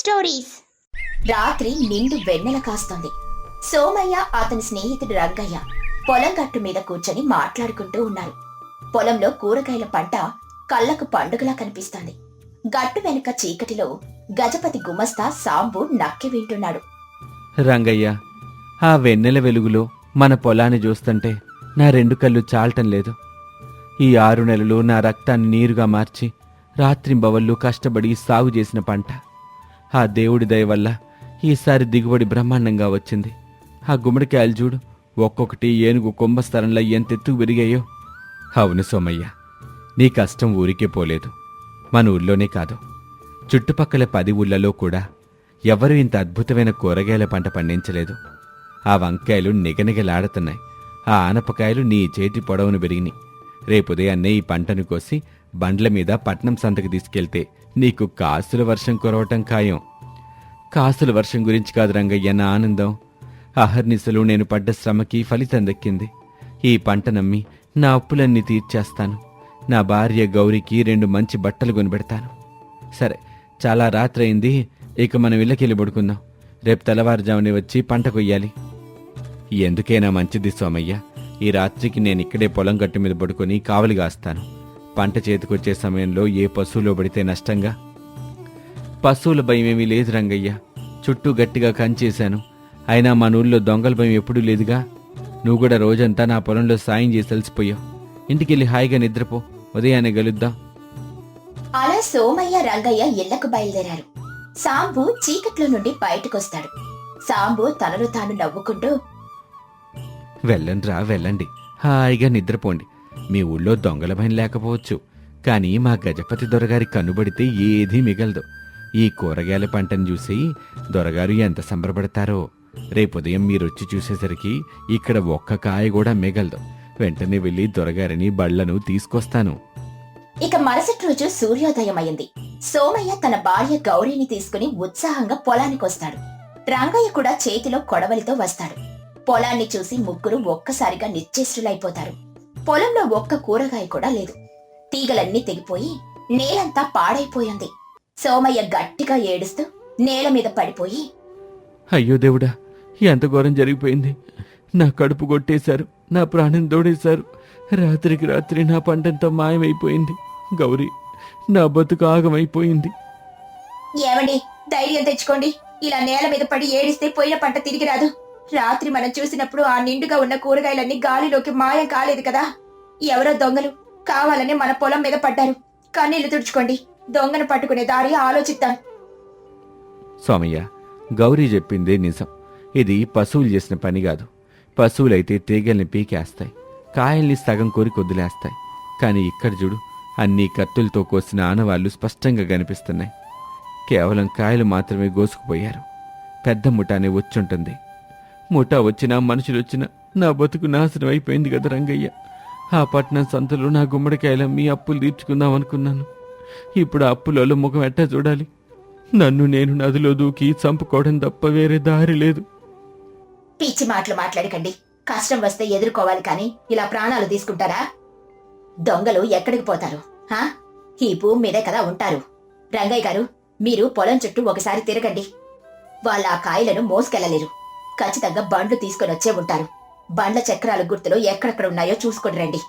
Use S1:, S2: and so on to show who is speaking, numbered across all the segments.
S1: Stories. రాత్రి నిండు వెన్నెల కాస్తోంది. సోమయ్య అతని స్నేహితుడు రంగయ్య పొలం గట్టు మీద కూర్చొని మాట్లాడుకుంటూ ఉన్నారు. పొలంలో కూరగాయల పంట కళ్ళకు పండుగలా కనిపిస్తోంది. గట్టు వెనుక చీకటిలో గజపతి గుమస్తా సాంబు నక్కి వింటున్నాడు.
S2: రంగయ్య, ఆ వెన్నెల వెలుగులో మన పొలాన్ని చూస్తుంటే నా రెండు కళ్ళు చాలటం లేదు. ఈ 6 నెలలు నా రక్తాన్ని నీరుగా మార్చి రాత్రింబవళ్ళు కష్టపడి సాగు చేసిన పంట ఆ దేవుడి దయ వల్ల ఈసారి దిగుబడి బ్రహ్మాండంగా వచ్చింది. ఆ గుమ్మడికాయలు చూడు, ఒక్కొక్కటి ఏనుగు కుంభస్థలంలో ఎంతెత్తుకు పెరిగాయో. అవును సోమయ్య, నీ కష్టం ఊరికే పోలేదు. మన ఊళ్ళోనే కాదు, చుట్టుపక్కల 10 ఊళ్ళలో కూడా ఎవరూ ఇంత అద్భుతమైన కూరగాయల పంట పండించలేదు. ఆ వంకాయలు నిగనిగలాడుతున్నాయి. ఆ ఆనపకాయలు నీ చేతి పొడవును పెరిగినాయి. రేపుదయాన్నే ఈ పంటను కోసి బండ్ల మీద పట్నం సంతకు తీసుకెళ్తే నీకు కాసుల వర్షం కురవటం ఖాయం. కాసుల వర్షం గురించి కాదు రంగయ్య నా ఆనందం. అహర్నిశలు నేను పడ్డ శ్రమకి ఫలితం దక్కింది. ఈ పంట నమ్మి నా అప్పులన్నీ తీర్చేస్తాను. నా భార్య గౌరికి 2 మంచి బట్టలు కొనిపెడతాను. సరే, చాలా రాత్రి అయింది, ఇక మనం ఇళ్ళకెళ్ళి పడుకుందాం. రేపు తెల్లవారుజామునే వచ్చి పంట కొయ్యాలి. ఎందుకైనా మంచిది సోమయ్య, ఈ రాత్రికి నేనిక్కడే పొలం గట్టు మీద పడుకొని కావలి కాస్తాను. పంట చేతికొచ్చే సమయంలో ఏ పశువులో పడితే నష్టంగా. పశువుల భయమేమీ లేదు రంగయ్య, చుట్టూ గట్టిగా కంచేశాను. అయినా మన ఊళ్ళో దొంగల భయం ఎప్పుడూ లేదుగా. నువ్వు కూడా రోజంతా నా పొలంలో సాయం చేసి అలసిపోయావు. ఇంటికెళ్ళి హాయిగా నిద్రపో, ఉదయాన్నే గలుద్దాం.
S1: అలా సోమయ్య రంగయ్య ఇళ్లకు బయలుదేరారు. సాంబు చీకట్లో నుండి బయటకొస్తాడు. సాంబు తనలో తాను నవ్వుకుంటూ,
S2: వెళ్ళండ్రా వెళ్ళండి, హాయిగా నిద్రపోండి. మీ ఊళ్ళో దొంగల భయం లేకపోవచ్చు, కానీ మా గజపతి దొరగారి కనుబడితే ఏదీ మిగలదు. ఈ కూరగాయల పంటను చూసి దొరగారు ఎంత సంబరపడతారో. రేపుదయం మీరొచ్చి చూసేసరికి ఇక్కడ ఒక్క కాయ కూడా మిగలదు. వెంటనే వెళ్ళి దొరగారిని బళ్లను తీసుకొస్తాను.
S1: ఇక మరుసటి రోజు సూర్యోదయం అయింది. సోమయ్య తన భార్య గౌరీని తీసుకుని ఉత్సాహంగా పొలానికొస్తాడు. రంగయ్య కూడా చేతిలో కొడవలితో వస్తాడు. పొలాన్ని చూసి ముగ్గురు ఒక్కసారిగా నిశ్చేష్టులైపోతారు. పొలంలో ఒక్క కూరగాయ కూడా లేదు. తీగలన్నీ తెగిపోయి నేలంతా పాడైపోయింది. సోమయ్య గట్టిగా ఏడుస్తూ నేల మీద పడిపోయి,
S2: అయ్యో దేవుడా, ఎంత ఘోరం జరిగిపోయింది. నా కడుపు కొట్టేశారు, నా ప్రాణం దోడేశారు. రాత్రికి రాత్రి నా పంటంతా మాయమైపోయింది. గౌరీ, నా బతుకు ఆగమైపోయింది.
S1: ఏమండి, ధైర్యం తెచ్చుకోండి. ఇలా నేల మీద పడి ఏడిస్తే పోయిన పంట తిరిగి రాదు. రాత్రి మనం చూసినప్పుడు ఆ నిండుగా ఉన్న కూరగాయలన్నీ గాలిలోకి మాయం కాలేదు కదా. ఎవరో దొంగలు కావాలని మన పొలం మీద పడ్డారు. కన్నీళ్లు తుడుచుకోండి. దొంగను పట్టుకునే దారి ఆలోచిద్దాం.
S2: సోమయ్య, గౌరీ చెప్పిందే నిజం. ఇది పశువులు చేసిన పని కాదు. పశువులైతే తీగల్ని పీకేస్తాయి, కాయల్ని సగం కోరి కొద్దులేస్తాయి. కానీ ఇక్కడ చూడు, అన్ని కత్తులతో కోసిన ఆనవాళ్లు స్పష్టంగా కనిపిస్తున్నాయి. కేవలం కాయలు మాత్రమే గోసుకుపోయారు. పెద్ద ముఠానే వచ్చుంటుంది. ముఠా వచ్చినా మనుషులొచ్చినా నా బతుకు నాశనం అయిపోయింది కదా రంగయ్య. ఆ పట్నం సంతలో నా గుమ్మడికాయలమ్మి అప్పులు తీర్చుకుందామనుకున్నాను. ఇప్పుడు ఆ అప్పులలో ముఖం ఎట్టా చూడాలి? నన్ను నేను నదిలో దూకి చంపుకోవడం తప్ప వేరే దారి లేదు.
S1: పిచ్చి మాటలు మాట్లాడకండి. కష్టం వస్తే ఎదుర్కోవాలి కానీ ఇలా ప్రాణాలు తీసుకుంటారా? దొంగలు ఎక్కడికి పోతారు? ఈ భూమి మీదే కదా ఉంటారు. రంగయ్య గారు, మీరు పొలం చుట్టూ ఒకసారి తిరగండి. వాళ్ళ ఆ కాయలను మోసుకెళ్లలేరు. ఖచ్చితంగా బండ్లు తీసుకుని వచ్చే ఉంటారు. బండ్ల చక్రాల గుర్తులు ఎక్కడెక్కడ ఉన్నాయో చూసుకుని రండి.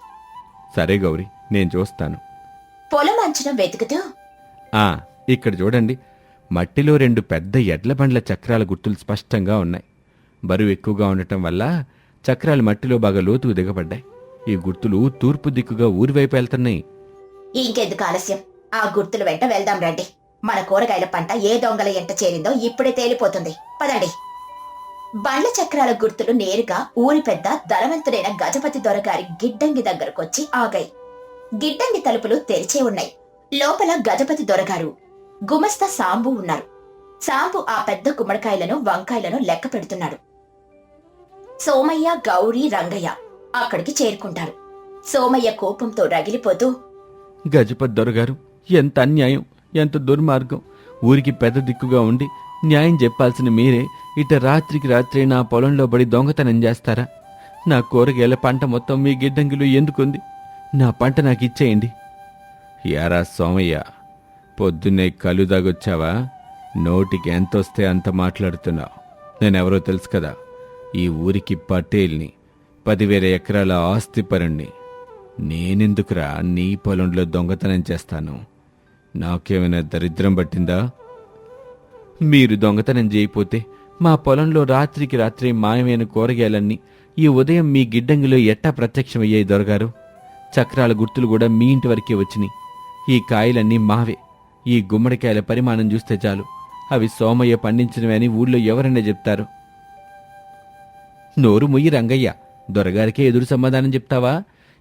S2: సరే గౌరీ, నేను చూస్తాను.
S1: పొలం అంచున వెతుకుతూ,
S2: ఇక్కడ చూడండి, మట్టిలో 2 పెద్ద ఎడ్ల బండ్ల చక్రాల గుర్తులు స్పష్టంగా ఉన్నాయి. బరువు ఎక్కువగా ఉండటం వల్ల చక్రాలు మట్టిలో బాగా లోతుకు దిగబడ్డాయి. ఈ గుర్తులు తూర్పు దిక్కుగా ఊరివైపు వెళ్తున్నాయి.
S1: ఇంకెందుకు ఆలస్యం, ఆ గుర్తుల వెంట వెళ్దాం రండి. మన కూరగాయల పంట ఏ దొంగల ఎంట చేరిందో ఇప్పుడే తేలిపోతుంది. పదండి. బండ్ల చక్రాల గుర్తులు నేరుగా ఊరి పెద్ద ధనవంతుడైన గజపతి దొరగారి గిడ్డంగి దగ్గరకొచ్చి ఆగాయి. గిడ్డంగి తలుపులు తెరిచే ఉన్నాయి. లోపల గజపతి దొరగారు, గుమస్తా సాంబు ఉన్నారు. సాంబు ఆ పెద్ద గుమ్మడికాయలను వంకాయలను లెక్క పెడుతున్నాడు. సోమయ్య, గౌరీ, రంగయ్య అక్కడికి చేరుకుంటారు. సోమయ్య కోపంతో రగిలిపోతూ,
S2: గజపతి దొరగారు, ఎంత అన్యాయం, ఎంత దుర్మార్గం. ఊరికి పెద్ద దిక్కుగా ఉండి న్యాయం చెప్పాల్సిన మీరే ఇట రాత్రికి రాత్రే నా పొలంలో పడి దొంగతనం చేస్తారా? నా కూరగాయల పంట మొత్తం మీ గిడ్డంగిలో ఎందుకుంది? నా పంట నాకు ఇచ్చేయండి. యారా సోమయ్య, పొద్దున్నే కళ్ళు దాగొచ్చావా? నోటికి ఎంతొస్తే అంత మాట్లాడుతున్నావు. నేనెవరో తెలుసు కదా. ఈ ఊరికి పటేల్ని, 10,000 ఎకరాల ఆస్తిపరుణ్ణి. నేనెందుకురా నీ పొలంలో దొంగతనం చేస్తాను? నాకేమైనా దరిద్రం పట్టిందా? మీరు దొంగతనం చేయకపోతే మా పొలంలో రాత్రికి రాత్రి మాయమైన కూరగాయలన్నీ ఈ ఉదయం మీ గిడ్డంగిలో ఎట్టా ప్రత్యక్షమయ్యాయి దొరగారు? చక్రాల గుర్తులు కూడా మీ ఇంటి వరకే వచ్చినాయి. ఈ కాయలన్నీ మావే. ఈ గుమ్మడికాయల పరిమాణం చూస్తే చాలు అవి సోమయ్య పండించినవి అని ఊళ్ళో ఎవరైనా చెప్తారు. నోరు ముయ్యి రంగయ్య, దొరగారికే ఎదురు సమాధానం చెప్తావా?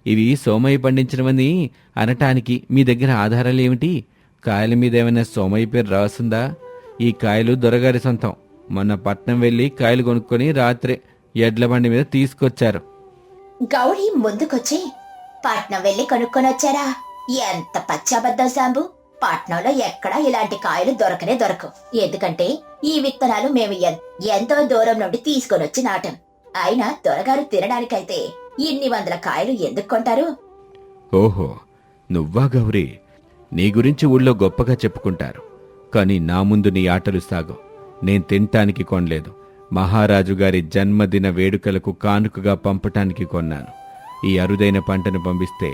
S2: ఇవి సోమయ్య పండించినవని అనటానికి మీ దగ్గర ఆధారాలేమిటి? కాయల మీద ఏమైనా సోమయ్య పేరు రాస్తుందా? ఈ కాయలు దొరగారి సొంతం. మొన్న పట్నం వెళ్ళి కాయలు కొనుక్కొని రాత్రే ఎడ్ల బండి మీద తీసుకొచ్చారు.
S1: గౌరీ ముందుకొచ్చి, పట్నం వెళ్ళి కొనుక్కొని వచ్చారా? ఎంత పచ్చాబద్దం సాంబు. పట్నంలో ఎక్కడా ఇలాంటి కాయలు దొరకనే దొరకవు. ఎందుకంటే ఈ విత్తనాలు మేము ఎంతో దూరం నుండి తీసుకొని వచ్చి నాటాం. అయినా దొరగారు తినడానికైతే ఇన్ని వందల కాయలు ఎందుకు కొంటారు?
S2: ఓహో, నువ్వా గౌరీ? నీ గురించి ఊళ్ళో గొప్పగా చెప్పుకుంటారు. కాని నా ముందు నీ ఆటలు సాగు. నేను తినటానికి కొనలేదు. మహారాజు గారి జన్మదిన వేడుకలకు కానుకగా పంపటానికి కొన్నాను. ఈ అరుదైన పంటను పంపిస్తే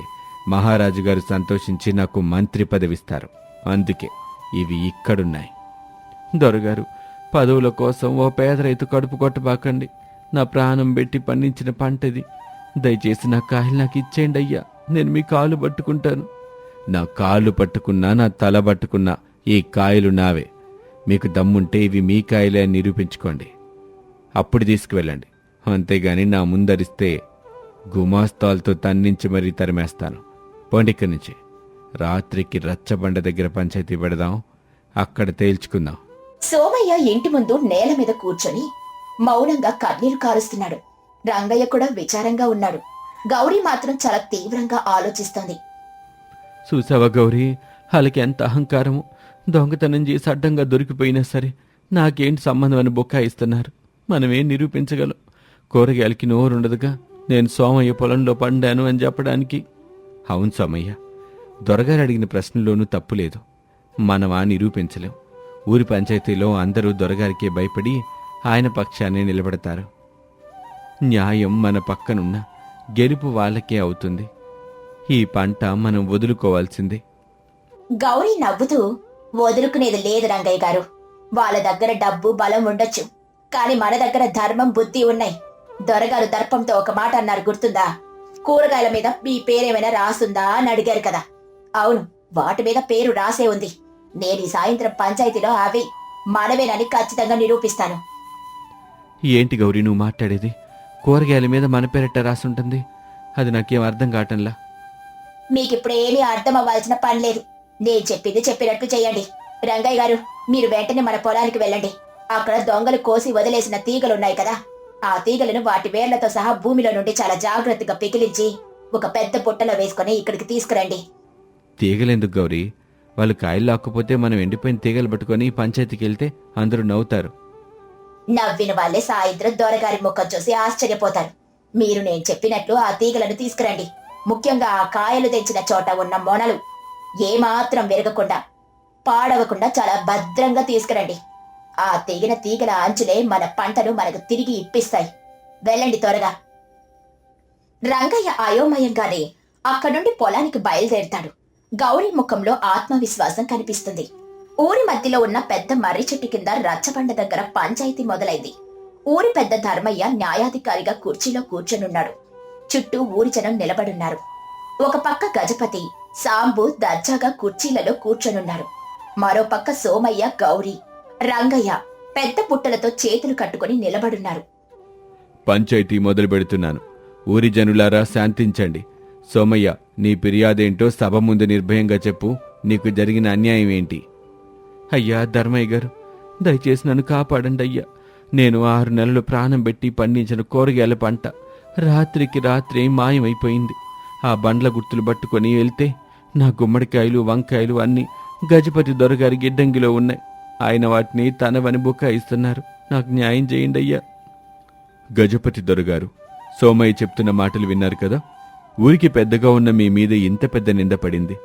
S2: మహారాజు గారు సంతోషించి నాకు మంత్రి పదవిస్తారు. అందుకే ఇవి ఇక్కడున్నాయి. దొరగారు, పదవుల కోసం ఓ పేద రైతు కడుపు కొట్టబాకండి. నా ప్రాణం పెట్టి పండించిన పంటది. దయచేసి నా కాయలు నాకు ఇచ్చేయండి అయ్యా. నేను మీ కాలు పట్టుకుంటాను. నా కాళ్ళు పట్టుకున్నా, నా తల పట్టుకున్నా ఈ కాయలు నావే. మీకు దమ్ముంటే ఇవి మీ కాయలే అని నిరూపించుకోండి. అప్పుడు తీసుకువెళ్ళండి. అంతేగాని నా ముందరిస్తే గుమాస్తాలతో తన్నించి మరీ తరిమేస్తాను. పోండిక్కడి నుంచి. రాత్రికి రచ్చబండ దగ్గర పంచాయతీ పెడదాం. అక్కడ తేల్చుకుందాం.
S1: సోమయ్య ఇంటి ముందు నేల మీద కూర్చొని మౌనంగా కన్నీరు కారుస్తున్నాడు. రంగయ్య కూడా విచారంగా ఉన్నాడు. గౌరీ మాత్రం చాలా తీవ్రంగా ఆలోచిస్తోంది.
S2: చూసావా గౌరీ, వాళ్ళకి ఎంత అహంకారము. దొంగతనం చేసి అడ్డంగా దొరికిపోయినా సరే నాకేంటి సంబంధం అని బొక్కాయిస్తున్నారు. మనమేం నిరూపించగలం? కూరగాయలకి నోరుండదుగా నేను సోమయ్య పొలంలో పండాను అని చెప్పడానికి. అవును సోమయ్య, దొరగారు అడిగిన ప్రశ్నలోనూ తప్పులేదు. మనమా నిరూపించలేం. ఊరి పంచాయతీలో అందరూ దొరగారికే భయపడి ఆయన పక్షాన్ని నిలబడతారు. న్యాయం మన పక్కనున్న గెలుపు వాళ్ళకే అవుతుంది. ఈ పంట మనం వదులుకోవాల్సిందే.
S1: గౌరీ నవ్వుతూ, వదులుకునేది లేదు రంగయ్య గారు. వాళ్ళ దగ్గర డబ్బు బలం ఉండొచ్చు, కాని మన దగ్గర ధర్మం బుద్ధి ఉన్నాయి. దొరగారు దర్పంతో ఒక మాట అన్నారు, గుర్తుందా? కూరగాయల మీద మీ పేరేమైనా రాసుందా అని అడిగారు కదా. అవును, వాటి మీద పేరు రాసే ఉంది. నేను ఈ సాయంత్రం పంచాయతీలో అవి మనమేనని ఖచ్చితంగా నిరూపిస్తాను.
S2: ఏంటి గౌరీ నువ్వు మాట్లాడేది? కూరగాయల మీద మన పేరెట్ట రాసుంటుంది? అది నాకేం అర్థం కావటంలా.
S1: మీకిప్పుడేమీ అర్థం అవ్వాల్సిన పని లేదు. నేను చెప్పింది చెప్పినట్టు చెయ్యండి. రంగయ్య గారు, మీరు వెంటనే మన పొలానికి వెళ్ళండి. అక్కడ దొంగలు కోసి వదిలేసిన తీగలున్నాయి కదా, ఆ తీగలను వాటి వేర్లతో సహా భూమిలో నుండి చాలా జాగ్రత్తగా పికిలించి ఒక పెద్ద పుట్టలో వేసుకుని ఇక్కడికి తీసుకురండి.
S2: తీగలెందుకు గౌరీ? వాళ్ళు కాయలు లాక్కుపోతే మనం ఎండిపోయిన తీగలు పట్టుకొని పంచాయతీకి వెళ్తే అందరూ నవ్వుతారు.
S1: నవ్విన వాళ్ళే సాయంత్రం దొరగారి ముఖం చూసి ఆశ్చర్యపోతారు. మీరు నేను చెప్పినట్లు ఆ తీగలను తీసుకురండి. ముఖ్యంగా ఆ కాయలు తెంచిన చోట ఉన్న మొనలు ఏమాత్రం విరగకుండా, పాడవకుండా చాలా భద్రంగా తీసుకురండి. ఆ తెగిన తీగల అంచులే మన పంటను మనకు తిరిగి ఇప్పిస్తాయి. వెళ్ళండి త్వరగా. రంగయ్య అయోమయంగానే అక్కడి నుండి పొలానికి బయలుదేరుతాడు. గౌరీ ముఖంలో ఆత్మవిశ్వాసం కనిపిస్తుంది. ఊరి మధ్యలో ఉన్న పెద్ద మర్రి చెట్టు కింద రచ్చబండ దగ్గర పంచాయతీ మొదలైంది. ఊరి పెద్ద ధర్మయ్య న్యాయాధికారిగా కుర్చీలో కూర్చొనున్నాడు. చుట్టూ ఊరి జనం నిలబడున్నారు. ఒక పక్క గజపతి, సాంబు దర్జాగా కుర్చీలలో కూర్చొనున్నారు. మరో పక్క సోమయ్య, గౌరీ, రంగయ్య పెద్ద పుట్టలతో చేతులు కట్టుకుని నిలబడున్నారు.
S2: పంచాయతీ మొదలు పెడుతున్నాను. ఊరి జనులారా శాంతించండి. సోమయ్య, నీ ఫిర్యాదేంటో సభ ముందు నిర్భయంగా చెప్పు. నీకు జరిగిన అన్యాయం ఏంటి? అయ్యా ధర్మయ్య గారు, దయచేసి నన్ను కాపాడండి అయ్యా. నేను 6 నెలలు ప్రాణం పెట్టి పండించిన కూరగాయల పంట రాత్రికి రాత్రే మాయమైపోయింది. ఆ బండ్ల గుర్తులు పట్టుకొని వెళ్తే నా గుమ్మడికాయలు, వంకాయలు అన్నీ గజపతి దొరగారి గిడ్డంగిలో ఉన్నాయి. ఆయన వాటిని తనవని బుకాయిస్తున్నారు. నాకు న్యాయం చేయండి అయ్యా. గజపతి దొరగారు, సోమయ్య చెప్తున్న మాటలు విన్నారు కదా. ఊరికి పెద్దగా ఉన్న మీ మీద ఇంత పెద్ద నింద పడింది.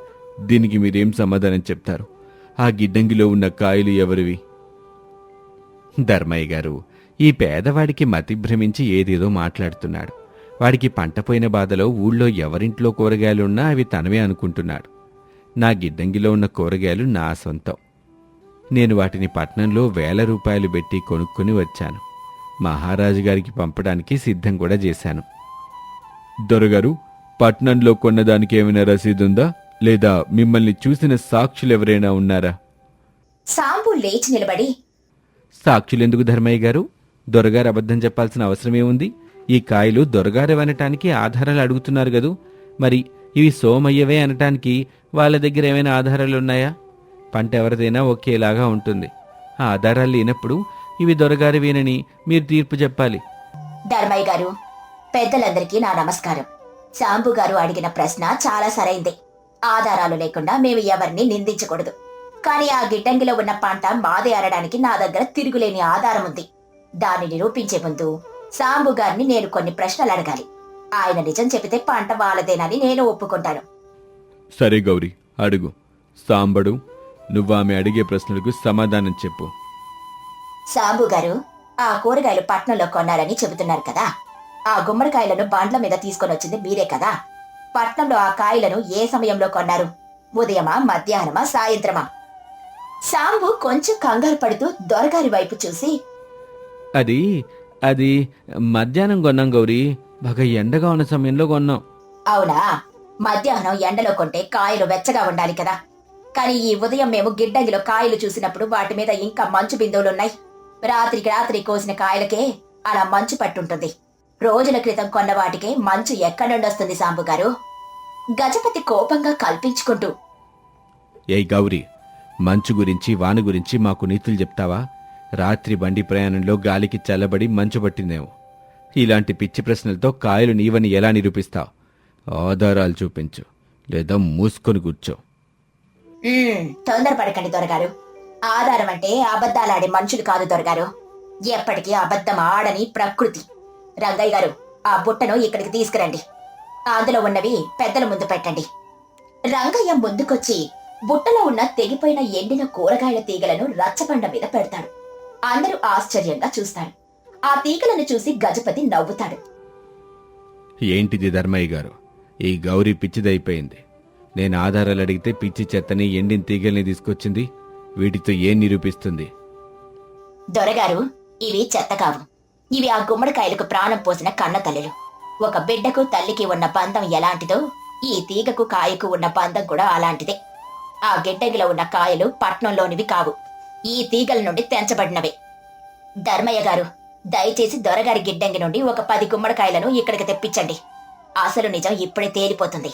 S2: దీనికి మీరేం సమాధానం చెప్తారు? ఆ గిడ్డంగిలో ఉన్న కాయలు ఎవరివి? ధర్మయ్య గారు, ఈ పేదవాడికి మతి భ్రమించి ఏదేదో మాట్లాడుతున్నాడు. వాడికి పంట పోయిన బాధలో ఊళ్ళో ఎవరింట్లో కూరగాయలున్నా అవి తనవే అనుకుంటున్నాడు. నా గిడ్డంగిలో ఉన్న కూరగాయలు నా సొంతం. నేను వాటిని పట్నంలో ₹1,000 పెట్టి కొనుక్కొని వచ్చాను. మహారాజు గారికి పంపడానికి సిద్ధం కూడా చేశాను. దొరగారు, పట్నంలో కొన్నదానికి ఏమైనా రసీదుందా? లేదా మిమ్మల్ని చూసిన సాక్షులెవరైనా ఉన్నారా?
S1: సాంబు లేచి నిలబడి,
S2: సాక్షులెందుకు ధర్మయ్య గారు? దొరగారు అబద్ధం చెప్పాల్సిన అవసరమేముంది? ఈ కాయలు దొరగారవనటానికి ఆధారాలు అడుగుతున్నారు గదూ. మరి ఇవి సోమయ్యవే అనటానికి వాళ్ళ దగ్గర ఏమైనా ఆధారాలున్నాయా? పంట ఎవరిదైనా ఒకేలాగా ఉంటుంది. ఆ ఆధారాలు లేనప్పుడు ఇవి దొరగారివేనని మీరు తీర్పు చెప్పాలి.
S1: ధర్మయ్య గారు, పెద్దలందరికీ నా నమస్కారం. సాంబు గారు అడిగిన ప్రశ్న చాలా సరైందే. ఆధారాలు లేకుండా మేము ఎవరిని నిందించకూడదు. కానీ ఆ గిడ్డంగిలో ఉన్న పంట మాదే అనడానికి నా దగ్గర తిరుగులేని ఆధారం ఉంది. దాన్ని నిరూపించే ముందు సాంబు గారిని నేను కొన్ని ప్రశ్నలు అడగాలి. ఆయన నిజం చెబితే పంట వాళ్ళదేనని నేను ఒప్పుకుంటాను.
S2: సరే గౌరీ, అడుగు. సాంబడు, నువ్వామె అడిగే ప్రశ్నలకు సమాధానం చెప్పు.
S1: సాంబు గారు, ఆ కూరగాయలు పట్నంలో కొన్నారని చెబుతున్నారు కదా. ఆ గుమ్మడికాయలను బండ్ల మీద తీసుకొని వచ్చింది మీరే కదా. పట్నంలో ఆ కాయలను ఏ సమయంలో కొన్నారు? ఉదయమా, మధ్యాహ్నమా, సాయంత్రమా? సాంబు కొంచెం కంగారు పడుతూ దొరగారి వైపు చూసి,
S2: అది మధ్యాహ్నం కొన్నాం గౌరీ. బాగా ఎండగా ఉన్న సమయంలో కొన్నాం.
S1: అవునా? మధ్యాహ్నం ఎండలో కొంటే కాయలు వెచ్చగా ఉండాలి కదా. కానీ ఈ ఉదయం మేము గిడ్డంగిలో కాయలు చూసినప్పుడు వాటి మీద ఇంకా మంచు బిందువులున్నాయి. రాత్రికి రాత్రి కోసిన కాయలకే అలా మంచు పట్టుంటుంది. రోజుల క్రితం కొన్న వాటికే మంచు ఎక్కడి నుండి వస్తుంది సాంబు గారు? గజపతి కోపంగా కల్పించుకుంటూ,
S2: ఏయ్ గౌరీ, మంచు గురించి వాన గురించి మాకు నీతులు చెప్తావా? రాత్రి బండి ప్రయాణంలో గాలికి చల్లబడి మంచు పట్టిందేమో. ఇలాంటి పిచ్చి ప్రశ్నలతో కాయలు నీవని ఎలా నిరూపిస్తావు? ఆధారాలు చూపించు, లేదా మూసుకొని కూర్చో.
S1: తొందరపడకండి దొరగారు. ఆధారం అంటే అబద్ధాలాడే మనుషులు కాదు దొరగారు. ఎప్పటికీ అబద్ధం ఆడని ప్రకృతి. రంగయ్య గారు, ఆ బుట్టను ఇక్కడికి తీసుకురండి. అందులో ఉన్నవి పెద్దల ముందు పెట్టండి. రంగయ్య ముందుకొచ్చి బుట్టలో ఉన్న తెగిపోయిన ఎండిన కూరగాయల తీగలను రచ్చబండ మీద పెడతాడు. అందరూ ఆశ్చర్యంగా చూస్తారు. ఆ తీగలను చూసి గజపతి నవ్వుతాడు.
S2: ఏంటిది ధర్మయ్య గారు? ఈ గౌరీ పిచ్చిదైపోయింది. నేను ఆధారాలు అడిగితే పిచ్చి చెత్తని, ఎండిన తీగల్ని తీసుకొచ్చింది. వీటితో ఏం నిరూపిస్తుంది?
S1: దొరగారు, ఇవి చెత్త కావు. ఇవి ఆ గుమ్మడికాయలకు ప్రాణం పోసిన కన్న తల్లులు. ఒక బిడ్డకు తల్లికి ఉన్న బంధం ఎలాంటిదో ఈ తీగకు కాయకు ఉన్న బంధం కూడా అలాంటిదే. ఆ గిడ్డంగిలో ఉన్న కాయలు పట్నంలోనివి కావు, ఈ తీగల నుండి తెంచబడినవే. ధర్మయ్య గారు, దయచేసి దొరగారి గిడ్డంగి నుండి ఒక 10 గుమ్మడికాయలను ఇక్కడికి తెప్పించండి. అసలు నిజం ఇప్పుడే తేలిపోతుంది.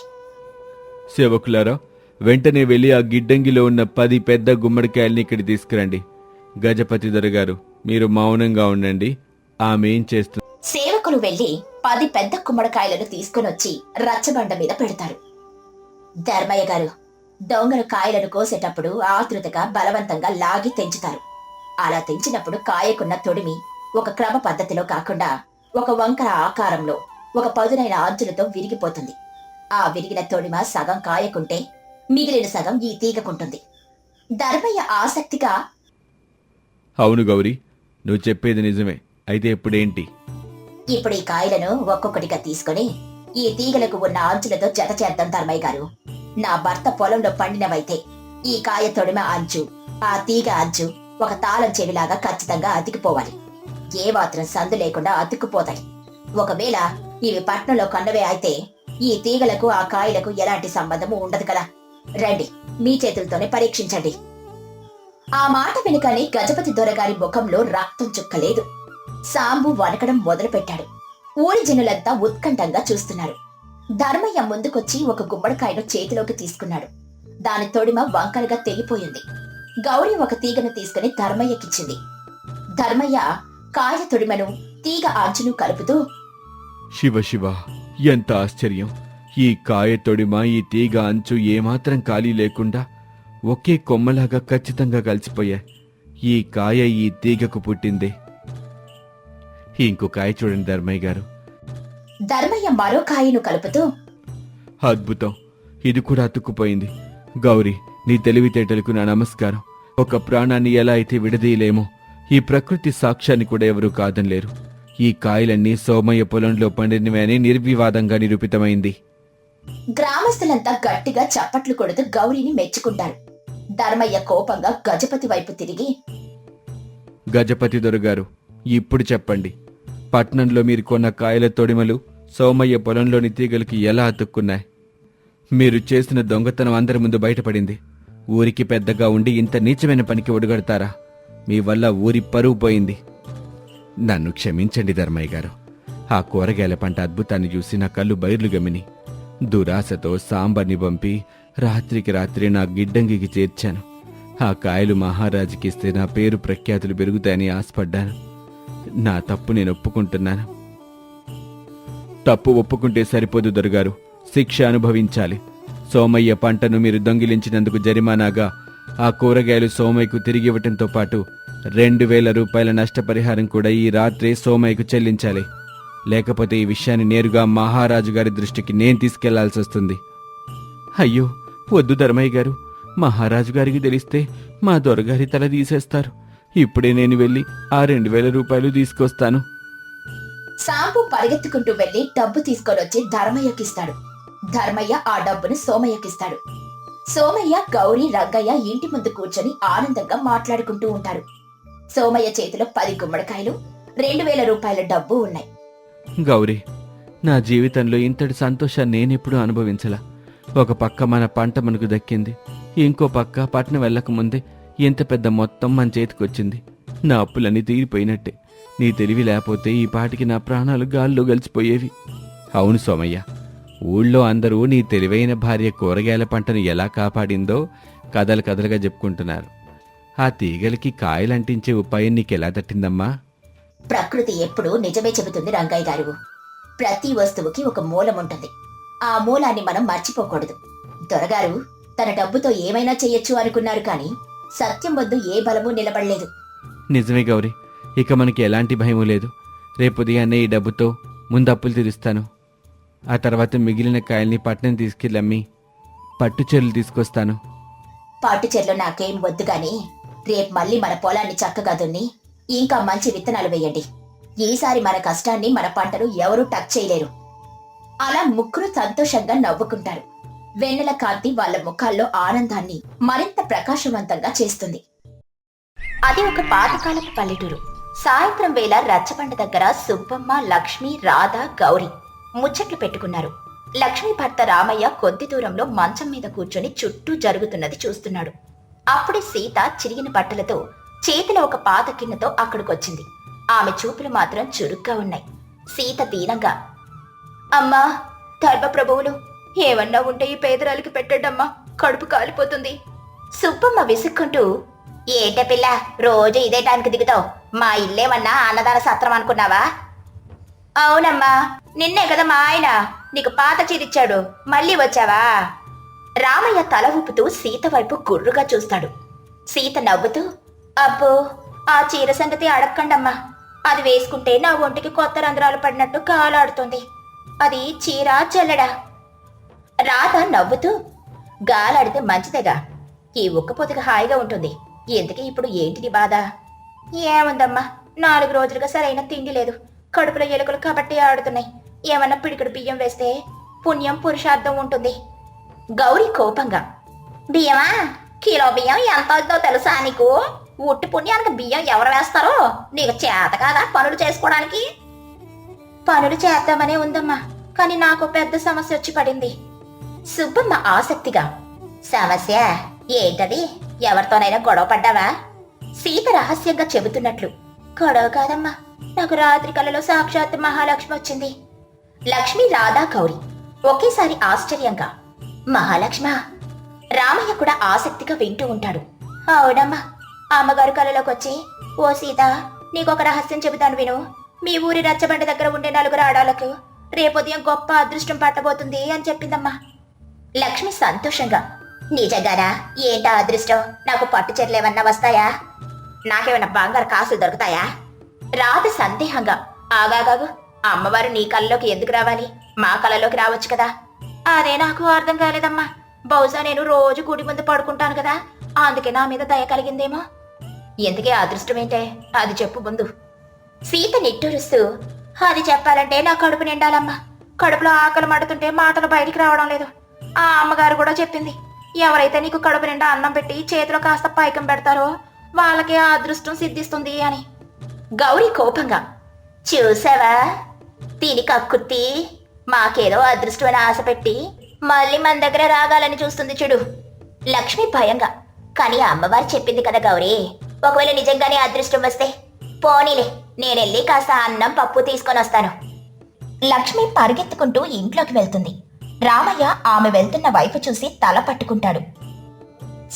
S2: సేవకులారా, వెంటనే వెళ్ళి ఆ గిడ్డంగిలో ఉన్న 10 పెద్ద గుమ్మడికాయల్ని ఇక్కడ తీసుకురండి. గజపతి దొరగారు, మీరు మౌనంగా ఉండండి. ఆమె ఏం చేస్తుంది?
S1: సేవకులు వెళ్లి 10 పెద్ద గుమ్మడికాయలను తీసుకునొచ్చి రచ్చబండ మీద పెడతారు. ధర్మయ్య గారు, దొంగలు కాయలను కోసేటప్పుడు ఆతృతగా బలవంతంగా లాగి తెంచుతారు. అలా తెంచినప్పుడు కాయకున్న తొడిమి ఒక క్రమ పద్ధతిలో కాకుండా ఒక వంకర ఆకారంలో ఒక పదునైన అంచులతో విరిగిపోతుంది. ఆ విరిగిన తొడిమ సగం కాయకుంటే మిగిలిన సగం ఈ తీగకుంటుంది. ధర్మయ్య ఆసక్తిగా,
S2: అవును గౌరీ, నువ్వు చెప్పేది నిజమే. అయితే ఇప్పుడేంటి?
S1: ఇప్పుడు ఈ కాయలను ఒక్కొక్కటిగా తీసుకుని ఈ తీగలకు ఉన్న అంచులతో జత చేద్దాం ధర్మయ్య గారు. నా భర్త పొలంలో పండినవైతే ఈ కాయ తొడిమ అంచు, ఆ తీగ అంచు ఒక తాళం చెవిలాగా ఖచ్చితంగా అతికిపోవాలి. ఏ మాత్రం సందు లేకుండా అతుక్కుపోతాయి. ఒకవేళ ఇవి పట్నంలో కొన్నవే అయితే ఈ తీగలకు ఆ కాయలకు ఎలాంటి సంబంధము ఉండదు కదా. రండి, మీ చేతులతోనే పరీక్షించండి. ఆ మాట వెనుకని గజపతి దొరగారి ముఖంలో రక్తం చుక్కలేదు. సాంబు వణకడం మొదలుపెట్టాడు. ఊరి జనులంతా ఉత్కంఠంగా చూస్తున్నారు. ధర్మయ్య ముందుకొచ్చి ఒక గుమ్మడికాయను చేతిలోకి తీసుకున్నాడు. దాని తొడిమ వంకరగా తెగిపోయింది. గౌరీ ఒక తీగను తీసుకుని ధర్మయ్యకిచ్చింది. ధర్మయ్య కాయ తొడిమను తీగ అంచును కలుపుతూ,
S2: శివ శివ, ఎంత ఆశ్చర్యం! ఈ కాయ తొడిమ, ఈ తీగ అంచు ఏమాత్రం ఖాళీ లేకుండా ఒకే కొమ్మలాగా ఖచ్చితంగా కలిసిపోయాయి. ఈ కాయ ఈ తీగకు పుట్టిందే. ఇంకో కాయ చూడండి ధర్మయ్య గారు.
S1: ధర్మయ్య మరో కాయను కలుపుతూ,
S2: అద్భుతం, ఇది కూడా అతుక్కుపోయింది. గౌరీ, నీ తెలివితేటలకు నా నమస్కారం. ఒక ప్రాణాన్ని ఎలా అయితే విడదీయలేమో ఈ ప్రకృతి సాక్ష్యాన్ని కూడా ఎవరూ కాదనలేరు. ఈ కాయలన్నీ సోమయ్య పొలంలో పండినవే అని నిర్వివాదంగా నిరూపితమైంది.
S1: గ్రామస్తులంతా గట్టిగా చప్పట్లు కొడుతూ గౌరీని మెచ్చుకుంటారు. ధర్మయ్య కోపంగా గజపతి వైపు తిరిగి,
S2: గజపతి దొరగారు, ఇప్పుడు చెప్పండి, పట్నంలో మీరు కొన్న కాయల తొడిమలు సోమయ్య పొలంలోని తీగలకి ఎలా అతుక్కున్నాయి? మీరు చేసిన దొంగతనం అందరి ముందు బయటపడింది. ఊరికి పెద్దగా ఉండి ఇంత నీచమైన పనికి ఒడుగడతారా? మీ వల్ల ఊరి పరువు పోయింది. నన్ను క్షమించండి ధర్మయ్య గారు. ఆ కూరగాయల పంట అద్భుతాన్ని చూసి నా కళ్ళు బైర్లు గమిని దురాశతో సాంబార్ని పంపి రాత్రికి రాత్రి నా గిడ్డంగికి చేర్చాను. ఆ కాయలు మహారాజుకి ఇస్తే నా పేరు ప్రఖ్యాతులు పెరుగుతాయని ఆశపడ్డాను. నా తప్పు నేను ఒప్పుకుంటున్నాను. తప్పు ఒప్పుకుంటే సరిపోదు దొరగారు, శిక్ష అనుభవించాలి. సోమయ్య పంటను మీరు దొంగిలించినందుకు జరిమానాగా ఆ కూరగాయలు సోమయ్యకు తిరిగి ఇవ్వటంతో పాటు 2,000 రూపాయల నష్టపరిహారం కూడా ఈ రాత్రే సోమయ్యకు చెల్లించాలి. లేకపోతే ఈ విషయాన్ని నేరుగా మహారాజు గారి దృష్టికి నేను తీసుకెళ్లాల్సి వస్తుంది. అయ్యో వద్దు ధర్మయ్య గారు, మహారాజు గారికి తెలిస్తే మా దొరగారి తల తీసేస్తారు. ఇప్పుడే నేను వెళ్ళి ఆ 2,000 రూపాయలు తీసుకొస్తాను.
S1: సాంబు పరిగెత్తుకుంటూ వెళ్లి డబ్బు తీసుకొనొచ్చి ధర్మయ్యకిస్తాడు. ధర్మయ్య ఆ డబ్బును సోమయ్యకిస్తాడు. సోమయ్య, గౌరీ, రంగయ్య ఇంటి ముందు కూర్చొని ఆనందంగా మాట్లాడుకుంటూ ఉంటారు. సోమయ్య చేతిలో 10 గుమ్మడికాయలు, 2,000 రూపాయల డబ్బు ఉన్నాయి.
S2: గౌరీ, నా జీవితంలో ఇంతటి సంతోషాన్ని నేనెప్పుడూ అనుభవించలా. ఒక పక్క మన పంట మనకు దక్కింది, ఇంకో పక్క పట్నం వెళ్ళకముందే ఇంత పెద్ద మొత్తం మన చేతికొచ్చింది. నా అప్పులన్నీ తీరిపోయినట్టే. నీ తెలివి లేకపోతే ఈ పాటికి నా ప్రాణాలు గాల్లో గలిచిపోయేవి. అవును సోమయ్య, ఊళ్ళో అందరూ నీ తెలివైన భార్య కూరగాయల పంటను ఎలా కాపాడిందో కథలు కథలుగా చెప్పుకుంటున్నారు. ఆ తీగలకి కాయలంటించే ఉపాయం నీకెలా తట్టిందమ్మా?
S1: ప్రకృతి ఎప్పుడూ నిజమే చెబుతుంది రంగయ్య గారు. ప్రతి వస్తువుకి ఒక మూలం ఉంటుంది. ఆ మూలాన్ని మనం మర్చిపోకూడదు. దొరగారు తన డబ్బుతో ఏమైనా చెయ్యొచ్చు అనుకున్నారు, కానీ సత్యం వద్దు ఏ బలమూ నిలబడలేదు.
S2: నిజమే గౌరీ, ఇక మనకి ఎలాంటి భయమూ లేదు. రేపు ఉదయాన్నే ఈ డబ్బుతో ముందు అప్పులు తీరుస్తాను. ఆ తర్వాత మిగిలిన కాయల్ని పట్నం తీసుకెళ్ళమ్మి పట్టు చీరలు తీసుకొస్తాను.
S1: పట్టు చెర్లు నాకేం వద్దు గాని రేపు మళ్ళీ మన పొలాన్ని చక్కగా దున్ని ఇంకా మంచి విత్తనాలు వేయండి. ఈసారి మన కష్టాన్ని, మన పంటను ఎవరూ టచ్ చేయలేరు. అలా ముగ్గురు సంతోషంగా నవ్వుకుంటారు. వెన్నెల కాంతి వాళ్ళ ముఖాల్లో ఆనందాన్ని మరింత ప్రకాశవంతంగా చేస్తుంది. అది ఒక పాతకాలపు పల్లెటూరు. సాయంత్రం వేళ రచ్చబండ దగ్గర సుబ్బమ్మ, లక్ష్మి, రాధ, గౌరీ ముచ్చట్లు పెట్టుకున్నారు. లక్ష్మి భర్త రామయ్య కొద్ది దూరంలో మంచం మీద కూర్చొని చుట్టూ జరుగుతున్నది చూస్తున్నాడు. అప్పుడే సీత చిరిగిన బట్టలతో చేతిలో ఒక పాత గిన్నెతో అక్కడికొచ్చింది. ఆమె చూపులు మాత్రం చురుగ్గా ఉన్నాయి. సీత దీనంగా, అమ్మా ధర్మప్రభువులు, ఏమన్నా ఉంటే ఈ పేదరాలికి పెట్టండమ్మా, కడుపు కాలిపోతుంది. సుబ్బమ్మ విసుక్కుంటూ, ఏంట పిల్ల రోజు ఇదే టైంకి దిగుతావు? మా ఇల్లేమన్నా అన్నదాన సత్రం అనుకున్నావా? అవునమ్మా, నిన్నే కదా మా ఆయన నీకు పాత చీరిచ్చాడు, మళ్ళీ వచ్చావా? రామయ్య తల ఊపుతూ సీత వైపు గుర్రుగా చూస్తాడు. సీత నవ్వుతూ, అబ్బో ఆ చీర సంగతి అడక్కండమ్మా, అది వేసుకుంటే నా ఒంటికి కొత్త రంధ్రాలు పడినట్టు కాలాడుతుంది. అది చీర చెల్లడా? రాధ నవ్వుతూ, గాలాడితే మంచిదేగా, ఈ ఉక్కపోతగా హాయిగా ఉంటుంది. ఎందుకు ఇప్పుడు ఏంటిది బాధ? ఏముందమ్మా, 4 రోజులుగా సరైన తిండి లేదు, కడుపులో ఎలుకలు కాబట్టి ఆడుతున్నాయి. ఏమన్నా పిడికడు బియ్యం వేస్తే పుణ్యం పురుషార్థం ఉంటుంది. గౌరీ కోపంగా, బియ్యమా? కిలో బియ్యం ఎంత అవుతుందో తెలుసా నీకు? ఉట్టి పుణ్యానికి బియ్యం ఎవరు వేస్తారో? నీకు చేత కాదా పనులు చేసుకోవడానికి? పనులు చేద్దామనే ఉందమ్మా, కానీ నాకు పెద్ద సమస్య వచ్చి పడింది. సుబ్బమ్మ ఆసక్తిగా, సమస్య ఏంటది? ఎవరితోనైనా గొడవ పడ్డావా? సీత రహస్యంగా చెబుతున్నట్లు, గొడవ కాదమ్మా, నాకు రాత్రి కలలో సాక్షాత్ మహాలక్ష్మి వచ్చింది. లక్ష్మి, రాధా, గౌరీ ఒకేసారి ఆశ్చర్యంగా, మహాలక్ష్మ? రామయ్య కూడా ఆసక్తిగా వింటూ ఉంటాడు. అవునమ్మా, అమ్మగారు కలలోకి వచ్చి, ఓ సీత, నీకొక రహస్యం చెబుతాను విను. మీ ఊరి రచ్చబండ దగ్గర ఉండే 4 ఆడాలకు రేపొదయం గొప్ప అదృష్టం పట్టబోతుంది అని చెప్పిందమ్మా. లక్ష్మి సంతోషంగా, నిజంగానా? ఏంటా అదృష్టం? నాకు పట్టు చీరలేమన్నా వస్తాయా? నాకేమైనా బంగారు కాసులు దొరుకుతాయా? రాధ సందేహంగా, ఆగాగాగు, అమ్మవారు నీ కళ్ళలోకి ఎందుకు రావాలి? మా కళ్ళలోకి రావచ్చు కదా. అదే నాకు అర్థం కాలేదమ్మా. బహుశా నేను రోజు గుడి ముందు పడుకుంటాను కదా, అందుకే నా మీద దయ కలిగిందేమో. ఎందుకే అదృష్టం ఏంటే అది చెప్పు ముందు. సీత నిట్టూరుస్తూ, అది చెప్పాలంటే నా కడుపు నిండాలమ్మా. కడుపులో ఆకలి మడుతుంటే మాటలు బయటికి రావడం లేదు. ఆ అమ్మగారు కూడా చెప్పింది, ఎవరైతే నీకు కడుపు నిండా అన్నం పెట్టి చేతిలో కాస్త పైకం పెడతారో వాళ్ళకే ఆ అదృష్టం సిద్ధిస్తుంది అని. గౌరీ కోపంగా, చూసావా దీని కక్కుర్తి, మాకేదో అదృష్టమైన ఆశ పెట్టి మళ్ళీ మన దగ్గర రాగాలని చూస్తుంది చూడు. లక్ష్మి భయంగా, కానీ అమ్మవారు చెప్పింది కదా గౌరీ, ఒకవేళ నిజంగానే అదృష్టం వస్తే పోనీలే, నేనెళ్ళి కాస్త అన్నం పప్పు తీసుకొని వస్తాను. లక్ష్మి పరిగెత్తుకుంటూ ఇంట్లోకి వెళ్తుంది. రామయ్య ఆమె వెళ్తున్న వైపు చూసి తల పట్టుకుంటాడు.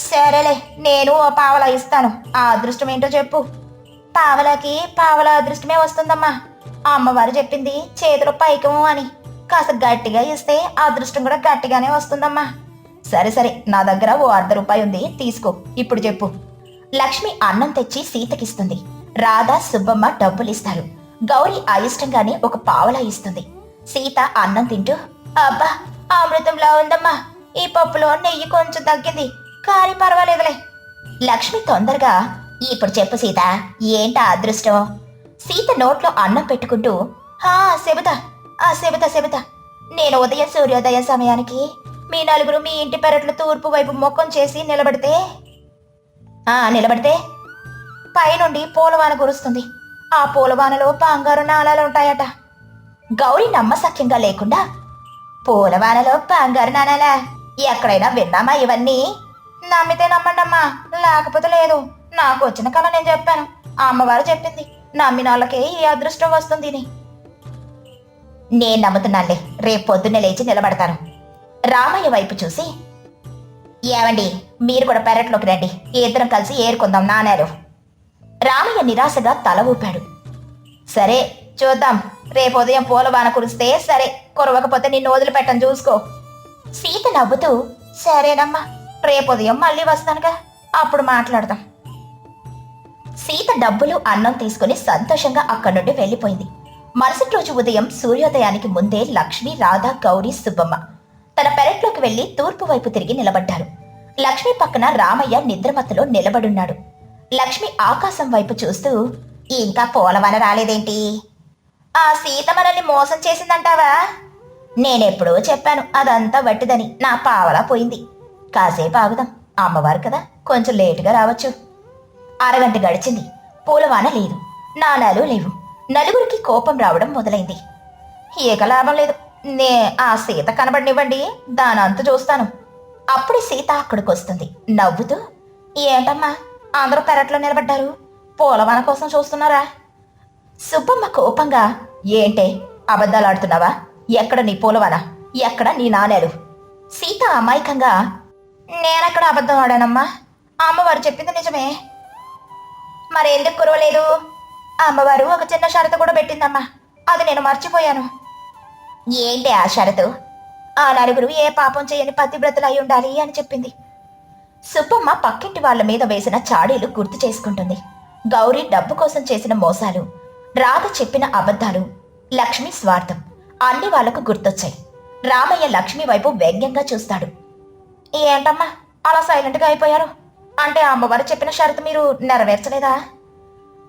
S1: సరేలే, నేను ఓ పావలా ఇస్తాను. ఆ అదృష్టం ఏంటో చెప్పు. పావలాకి పావలా అదృష్టమే వస్తుందమ్మా. అమ్మవారు చెప్పింది చేతిలో పైకము అని. కాస్త గట్టిగా ఇస్తే ఆ అదృష్టం కూడా గట్టిగానే వస్తుందమ్మా. సరే సరే, నా దగ్గర ఓ ₹1/2 ఉంది, తీసుకో. ఇప్పుడు చెప్పు. లక్ష్మి అన్నం తెచ్చి సీతకిస్తుంది. రాధ, సుబ్బమ్మ డబ్బులిస్తారు. గౌరీ అయిష్టంగానే ఒక పావలా ఇస్తుంది. సీత అన్నం తింటూ, అబ్బా అమృతంలా ఉందమ్మా. ఈ పప్పులో నెయ్యి కొంచెం తగ్గింది, కానీ పర్వాలేదులే. లక్ష్మి తొందరగా, ఇప్పుడు చెప్పు సీత, ఏంటా అదృష్టం? సీత నోట్లో అన్నం పెట్టుకుంటూ, చెబుతా. నేను ఉదయం సూర్యోదయం సమయానికి మీ నలుగురు మీ ఇంటి పెరట్లో తూర్పు వైపు ముఖం చేసి నిలబడితే పైనుండి పూలవాన కురుస్తుంది. ఆ పూలవానలో బంగారు నాణాలు ఉంటాయట. గౌరీ నమ్మసక్యంగా లేకుండా, పూలవానలో బంగారు నాణాలా? ఎక్కడైనా విన్నామా ఇవన్నీ? నమ్మితే నమ్మండమ్మా, లేకపోతే లేదు. నాకు వచ్చిన కళ నేను చెప్పాను. అమ్మవారు చెప్పింది, నమ్మిన వాళ్ళకే ఈ అదృష్టం వస్తుంది. నేను నమ్ముతున్నానులే, రేపు పొద్దున్నే లేచి నిలబడతాను. రామయ్య వైపు చూసి, ఏమండి మీరు కూడా పెరట్లోకి రండి, ఇద్దరం కలిసి ఏరుకుందాం నాణాలు. రామయ్య నిరాశగా తల ఊపాడు. సరే చూద్దాం, రేపు ఉదయం పూలవాన కురిస్తే సరే, కురవకపోతే నిన్ను వదిలిపెట్టను చూసుకో. సీత నవ్వుతూ, సరేనమ్మా, రేపు ఉదయం మళ్ళీ వస్తానుగా, అప్పుడు మాట్లాడదాం. సీత డబ్బులు అన్నం తీసుకుని సంతోషంగా అక్కడి నుండి వెళ్ళిపోయింది. మరుసటి రోజు ఉదయం సూర్యోదయానికి ముందే లక్ష్మి, రాధ, గౌరీ, సుబ్బమ్మ తన పెరట్లోకి వెళ్లి తూర్పు వైపు తిరిగి నిలబడ్డారు. లక్ష్మి పక్కన రామయ్య నిద్రమత్తులో నిలబడున్నాడు. లక్ష్మి ఆకాశం వైపు చూస్తూ, ఇంకా పూలవాన రాలేదేంటి? ఆ సీత మనల్ని మోసం చేసిందంటావా? నేనెప్పుడో చెప్పాను అదంతా వట్టిదని. నా పావలా పోయింది. కాసేపు ఆగుదాం, అమ్మవారు కదా, కొంచెం లేటుగా రావచ్చు. అరగంట గడిచింది. పూలవాన లేదు, నాణాలు లేవు. నలుగురికి కోపం రావడం మొదలైంది. ఏక లాభం లేదు, ఆ సీత కనబడినివ్వండి, దానంత చూస్తాను. అప్పుడు సీత అక్కడికొస్తుంది నవ్వుతూ, ఏంటమ్మా అందరూ పెరట్లో నిలబడ్డారు, పూలవాన కోసం చూస్తున్నారా? సుబ్బమ్మ కోపంగా, ఏంటే అబద్ధాలాడుతున్నావా? ఎక్కడ నీ పూలవాన, ఎక్కడ నీ నాణేలు? సీత అమాయకంగా, నేనెక్కడ అబద్ధం ఆడానమ్మా, అమ్మవారు చెప్పింది నిజమే. మరెందుకు కురవలేదు? అమ్మవారు ఒక చిన్న షరతు కూడా పెట్టిందమ్మా, అది నేను మర్చిపోయాను. ఏంటి ఆ షరతు? ఆ నలుగురు ఏ పాపం చేయని పతివ్రతలు అయి ఉండాలి అని చెప్పింది. సుబ్బమ్మ పక్కింటి వాళ్ల మీద వేసిన చాడీలు గుర్తు చేసుకుంటుంది. గౌరీ డబ్బు కోసం చేసిన మోసాలు, రాధ చెప్పిన అబద్ధాలు, లక్ష్మి స్వార్థం అన్ని వాళ్లకు గుర్తొచ్చాయి. రామయ్య లక్ష్మి వైపు వ్యంగ్యంగా చూస్తాడు. ఏంటమ్మా అలా సైలెంట్గా అయిపోయారు? అంటే అమ్మవారు చెప్పిన షరతు మీరు నెరవేర్చలేదా?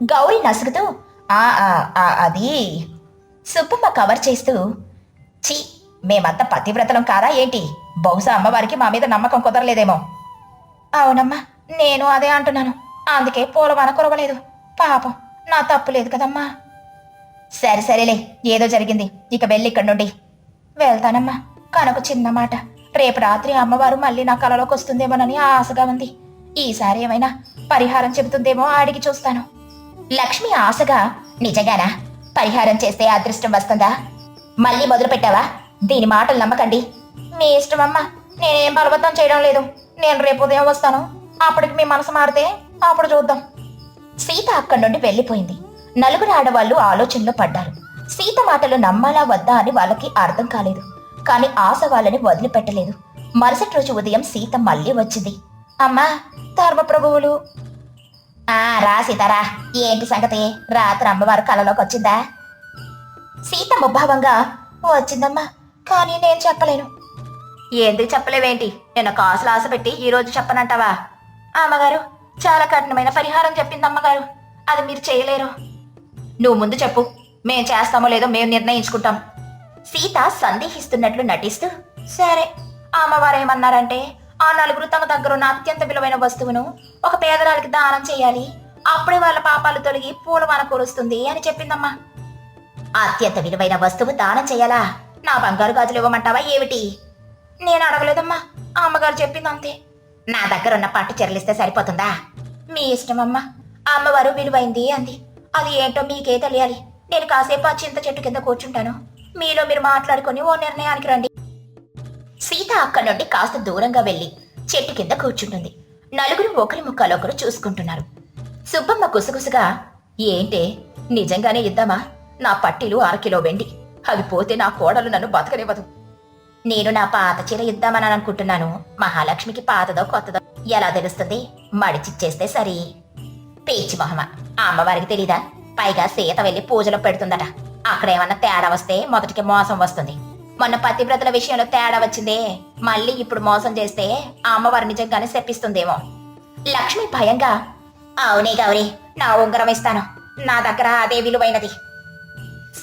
S1: గౌరీ నసుగుతూ, అది. సుబ్బమ్మ కవర్ చేస్తూ, ఛీ, మేమంతా పతివ్రతలం కారా ఏంటి? బహుశా అమ్మవారికి మా మీద నమ్మకం కుదరలేదేమో. అవునమ్మా, నేను అదే అంటున్నాను. అందుకే పూలవాన కురవలేదు. పాపం, నా తప్పు లేదు కదమ్మా. సరేలే, ఏదో జరిగింది, ఇక వెళ్ళి ఇక్కడి నుండి. వెళ్తానమ్మా, కనుక చిన్న మాట. రేపు రాత్రి అమ్మవారు మళ్ళీ నా కలలోకి వస్తుందేమోనని ఆశగా ఉంది. ఈసారి ఏమైనా పరిహారం చెబుతుందేమో అడిగి చూస్తాను. లక్ష్మి ఆశగా, నిజంగానా? పరిహారం చేస్తే అదృష్టం వస్తుందా? మళ్ళీ మొదలు పెట్టావా? దీని మాటలు నమ్మకండి. మీ ఇష్టమమ్మా, నేనేం బలవంతం చేయడం లేదు. నేను రేపు ఉదయం వస్తాను, అప్పటికి మీ మనసు మారితే అప్పుడు చూద్దాం. సీత అక్కడి నుండి వెళ్ళిపోయింది. నలుగురు ఆడవాళ్లు ఆలోచనలో పడ్డారు. సీత మాటలు నమ్మాలా వద్దా అని వాళ్ళకి అర్థం కాలేదు. కాని ఆశ వాళ్ళని వదిలిపెట్టలేదు. మరుసటి రోజు ఉదయం సీత మళ్ళీ వచ్చింది. అమ్మా, ధర్మప్రభువులు. రా సీతారా, ఏంటి సంగతి? రాత్రి అమ్మవారు కలలోకి వచ్చిందా? సీత ముభావంగా, వచ్చిందమ్మా, కానీ నేను చెప్పలేను. ఎందుకు చెప్పలేవేంటి? నిన్న కాసులు ఆశ పెట్టి ఈ రోజు చెప్పనంటావా? అమ్మగారు, చాలా కఠినమైన పరిహారం చెప్పింది అమ్మగారు. అది మీరు చేయలేరు. నువ్వు ముందు చెప్పు, మేం చేస్తామో లేదో మేము నిర్ణయించుకుంటాం. సీత సందేహిస్తున్నట్లు నటిస్తూ, సరే అమ్మవారేమన్నారంటే ఆ నలుగురు తమ దగ్గరున్న అత్యంత విలువైన వస్తువును ఒక పేదరాలికి దానం చేయాలి, అప్పుడే వాళ్ళ పాపాలు తొలగి పూలవాన కురుస్తుంది అని చెప్పిందమ్మా. అత్యంత విలువైన వస్తువు దానం చేయాలా? నా బంగారు గాజులు ఇవ్వమంటావా ఏమిటి? నేను అడగలేదమ్మా, అమ్మగారు చెప్పింది అంతే. నా దగ్గర ఉన్న పట్టు చీరలిస్తే సరిపోతుందా? మీ ఇష్టమమ్మా, అమ్మవారు విలువైంది అంది. అది ఏంటో మీకే తెలియాలి. నేను కాసేపు ఆ చింత చెట్టు కింద కూర్చుంటాను, మీలో మీరు మాట్లాడుకొని ఓ నిర్ణయానికి రండి. సీత అక్కడి నుండి కాస్త దూరంగా వెళ్లి చెట్టు కింద కూర్చుంటుంది. నలుగురు ఒకరి ముఖాలొకరు చూసుకుంటున్నారు. సుబ్బమ్మ గుసగుసగా, ఏంటే నిజంగానే ఇద్దామా? నా పట్టీలు 1/2 కిలో వెండి, అవి పోతే నా కోడలు నన్ను బతకనివ్వదు. నేను నా పాత చీర ఇద్దామని అనుకుంటున్నాను. మహాలక్ష్మికి పాతదో కొత్తదో ఎలా తెలుస్తుంది? మడిచిచ్చేస్తే సరి. పేచి మొహమ, ఆ అమ్మవారికి తెలీదా? పైగా సీత వెళ్లి పూజలో పెడుతుందట. అక్కడేమన్నా తేడా వస్తే మొదటికి మోసం వస్తుంది. మొన్న పతివ్రతల విషయంలో తేడా వచ్చిందే, మళ్ళీ ఇప్పుడు మోసం చేస్తే ఆ అమ్మవారు నిజంగానే శపిస్తుందేమో. లక్ష్మి భయంగా, అవునే గౌరీ, నా ఉంగరం ఇస్తాను, నా దగ్గర అదే విలువైనది.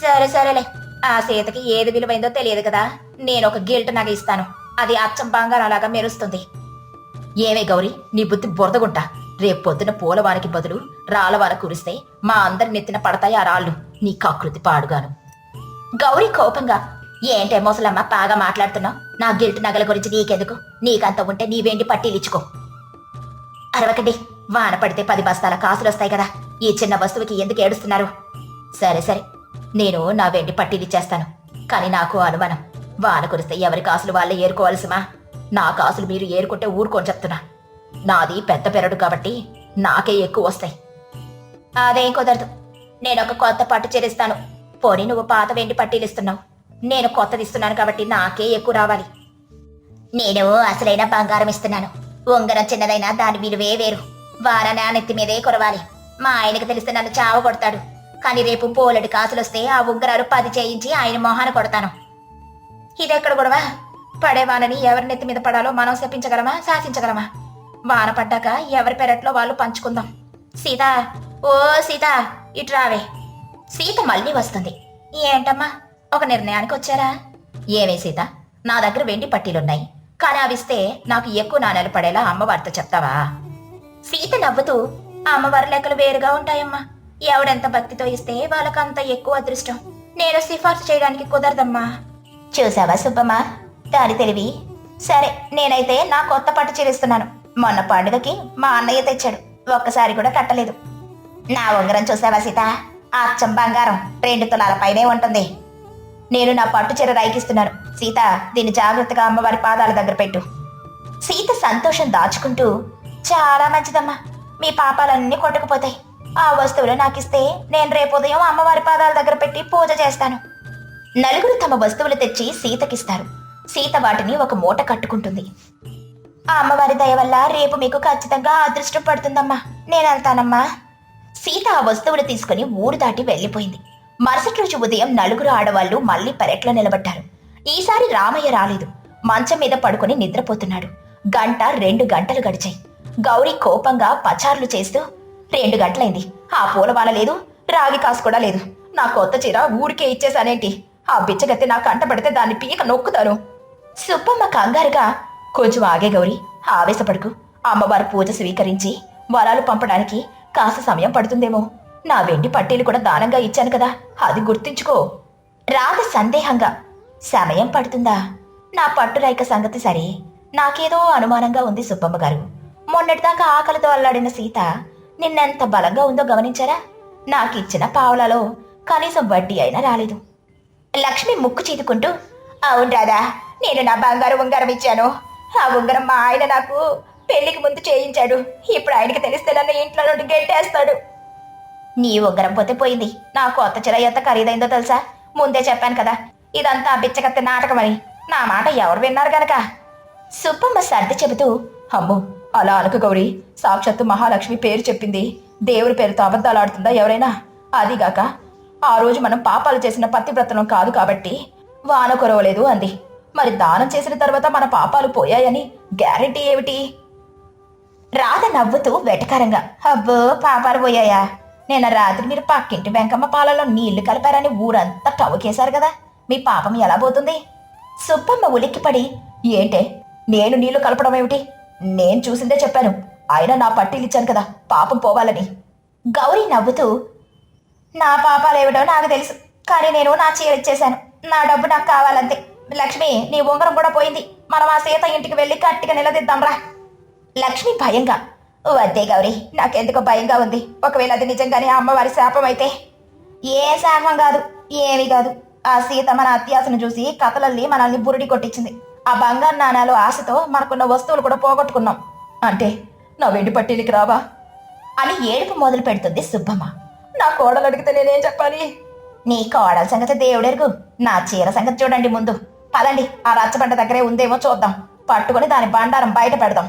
S1: సరే సరేలే, ఆ సీతకి ఏది విలువైందో తెలియదు కదా, నేను ఒక గిల్ట్ నగ ఇస్తాను, అది అచ్చం బంగారం అలాగా మెరుస్తుంది. ఏమే గౌరీ, నీ బుద్ధి బురదగుంటా. రేపు పొద్దున పూలవానికి బదులు రాళ్ళవాన కురిస్తే మా అందరి నెత్తిన పడతాయి ఆ రాళ్ళు, నీ కకృతి పాడుగాను. గౌరీ కోపంగా, ఏంటే ముసలమ్మ బాగా మాట్లాడుతున్నావు? నా గిల్ట్ నగల గురించి నీకెందుకు? నీకంత ఉంటే నీ వెండి పట్టీలిచ్చుకో. అరవకండి, వాన పడితే 10 బస్తాల కాసులు వస్తాయి కదా, ఈ చిన్న వస్తువుకి ఎందుకు ఏడుస్తున్నారు? సరే సరే, నేను నా వెండి పట్టీలిచ్చేస్తాను. కానీ నాకు అనుమానం, వాన కురిస్తే ఎవరి కాసులు వాళ్ళే ఏరుకోవాల్సిమా? నా కాసులు మీరు ఏరుకుంటే ఊరుకోని చెప్తున్నా. నాది పెద్ద పెరడు కాబట్టి నాకే ఎక్కువ వస్తాయి. అదేం కుదరదు, నేను ఒక కొత్త పట్టు చీరిస్తాను. పోనీ నువ్వు పాత వెండి పట్టీలిస్తున్నావు, నేను కొత్తది ఇస్తున్నాను కాబట్టి నాకే ఎక్కువ రావాలి. నేను అసలైన బంగారం ఇస్తున్నాను. ఉంగరం చిన్నదైనా దాని విలువే వేరు. వాన నా నెత్తి మీదే కురవాలి. మా ఆయనకు తెలిస్తే నన్ను చావ కొడతాడు. కానీ రేపు పోలెడు కాసులొస్తే ఆ ఉంగరాలు 10 చేయించి ఆయన మొహాన కొడతాను. ఇదెక్కడ గొడవ? పడే వానని ఎవరి నెత్తి మీద పడాలో మనం శపించగలమా, శాసించగలమా? వాన పడ్డాక ఎవరి పెరట్లో వాళ్ళు పంచుకుందాం. సీత, ఓ సీత, ఇటు రావే. సీత మళ్ళీ వస్తుంది. ఏంటమ్మా, ఒక నిర్ణయానికి వచ్చారా? ఏమే సీత, నా దగ్గర వెండి పట్టీలున్నాయి, కానీ అవిస్తే నాకు ఎక్కువ నాణేలు పడేలా అమ్మవారితో చెప్తావా? సీత నవ్వుతూ, అమ్మవారి లెక్కలు వేరుగా ఉంటాయమ్మా. ఎవడెంత భక్తితో ఇస్తే వాళ్ళకంత ఎక్కువ అదృష్టం. నేను సిఫార్సు చేయడానికి కుదరదమ్మా. చూసావా సుబ్బమ్మ, దాని తెలివి. సరే, నేనైతే నా కొత్త పట్టు చీరిస్తున్నాను. మొన్న పండుగకి మా అన్నయ్య తెచ్చాడు, ఒక్కసారి కూడా కట్టలేదు. నా ఉంగరం చూసావా సీత, అచ్చం బంగారం, 2 తులాల పైనే ఉంటుంది. నేను నా పట్టు చీర రైకిస్తున్నాను. సీత, దీన్ని జాగ్రత్తగా అమ్మవారి పాదాల దగ్గర పెట్టు. సీత సంతోషం దాచుకుంటూ, చాలా మంచిదమ్మా, మీ పాపాలన్నీ కొట్టుకుపోతాయి. ఆ వస్తువులు నాకిస్తే నేను రేపు ఉదయం అమ్మవారి పాదాల దగ్గర పెట్టి పూజ చేస్తాను. నలుగురు తమ వస్తువులు తెచ్చి సీతకిస్తారు. సీత వాటిని ఒక మూట కట్టుకుంటుంది. ఆ అమ్మవారి దయ వల్ల రేపు మీకు ఖచ్చితంగా అదృష్టం పడుతుందమ్మా, నేను వెళ్తానమ్మా. సీత ఆ వస్తువులు తీసుకుని ఊరు దాటి వెళ్లిపోయింది. మరుసటి రోజు ఉదయం నలుగురు ఆడవాళ్లు మళ్లీ పెరట్లో నిలబడ్డారు. ఈసారి రామయ్య రాలేదు. మంచం మీద పడుకుని నిద్రపోతున్నాడు. 2 గంటలు గడిచాయి. గౌరీ కోపంగా పచార్లు చేస్తూ, 2 గంటలైంది, ఆ పూలవాన లేదు, రాగి కాసు కూడా లేదు. నా కొత్త చీర ఊరికే ఇచ్చేసానేంటి? ఆ బిచ్చగత్తె నా కంట పడితే దాన్ని పీక నొక్కుతాను. సుబ్బమ్మ కంగారుగా, కొంచెం ఆగే గౌరీ, ఆవేశపడుకు. అమ్మవారి పూజ స్వీకరించి వరాలు పంపడానికి కాస్త సమయం పడుతుందేమో. నా వెండి పట్టీలు కూడా దానంగా ఇచ్చాను కదా, అది గుర్తుంచుకో. రాధ సందేహంగా, సమయం పడుతుందా? నా పట్టురైక సంగతి సరే, నాకేదో అనుమానంగా ఉంది సుబ్బమ్మ గారు. మొన్నటిదాకా ఆకలితో అల్లాడిన సీత నిన్నెంత బలంగా ఉందో గమనించారా? నాకిచ్చిన పావలాలో కనీసం వడ్డీ అయినా రాలేదు. లక్ష్మి ముక్కు చీదుకుంటూ, అవును రాదా, నేను నా బంగారు ఉంగరం ఇచ్చాను. ఆ ఉంగరం మా ఆయన నాకు పెళ్లికి ముందు చేయించాడు. ఇప్పుడు ఆయనకి తెలిస్తే నన్ను ఇంట్లో నుండి గెంటేస్తాడు. నీ ఉంగరం పోతే పోయింది, నా కొత్త చీర ఎంత ఖరీదైందో తెలుసా? ముందే చెప్పాను కదా, ఇదంతా బిచ్చగత్తె నాటకమని. నా మాట ఎవరు విన్నారు గనక. సుబ్బమ్మ సర్ది చెబుతూ, అమ్మో అలా అనక గౌరీ, సాక్షాత్తు మహాలక్ష్మి పేరు చెప్పింది. దేవుడి పేరుతో అబద్ధాలు ఆడుతుందా ఎవరైనా? అదిగాక ఆ రోజు మనం పాపాలు చేసిన పతివ్రతనం కాదు కాబట్టి వాన కురవలేదు అంది. మరి దానం చేసిన తర్వాత మన పాపాలు పోయాయని గ్యారెంటీ ఏమిటి? రాధ నవ్వుతూ వెటకారంగా, అబ్బో పాపాలు పోయాయా, నిన్న రాత్రి మీరు పక్కింటి వెంకమ్మ పాలలో నీళ్లు కలిపారని ఊరంతా టవుకేశారు కదా, మీ పాపం ఎలా పోతుంది? సుబ్బమ్మ ఉలిక్కిపడి, ఏంటే నేను నీళ్లు కలపడం ఏమిటి? నేను చూసిందే చెప్పాను, అయినా నా పట్టీలు ఇచ్చాను కదా పాపం పోవాలని. గౌరీ నవ్వుతూ, నా పాపాలేమిటో నాకు తెలుసు, కానీ నేను నా చీర ఇచ్చేశాను, నా డబ్బు నాకు కావాలంతే. లక్ష్మి, నీ ఉంగరం కూడా పోయింది, మనం ఆ సీత ఇంటికి వెళ్ళి గట్టిగా నిలదీద్దాంరా. లక్ష్మి భయంగా, వద్దే గౌరీ, నాకెందుకో భయంగా ఉంది, ఒకవేళ అది నిజంగానే అమ్మవారి శాపం అయితే. ఏ శాపం కాదు, ఏమీ కాదు. ఆ సీత మన అత్యాసను చూసి కథలల్లి మనల్ని బురిడి కొట్టించింది. ఆ బంగారు నాణాలు ఆశతో మనకున్న వస్తువులు కూడా పోగొట్టుకున్నాం. అంటే నా వెండి పట్టీలకి రావా అని ఏడుపు మొదలు పెడుతుంది సుబ్బమ్మ. నా కోడలు అడిగితే నేనేం చెప్పాలి? నీ కోడల సంగతి దేవుడెరుగు, నా చీర సంగతి చూడండి ముందు. పదండి, ఆ రచ్చబండ దగ్గరే ఉందేమో చూద్దాం, పట్టుకుని దాని బండారం బయట పెడదాం.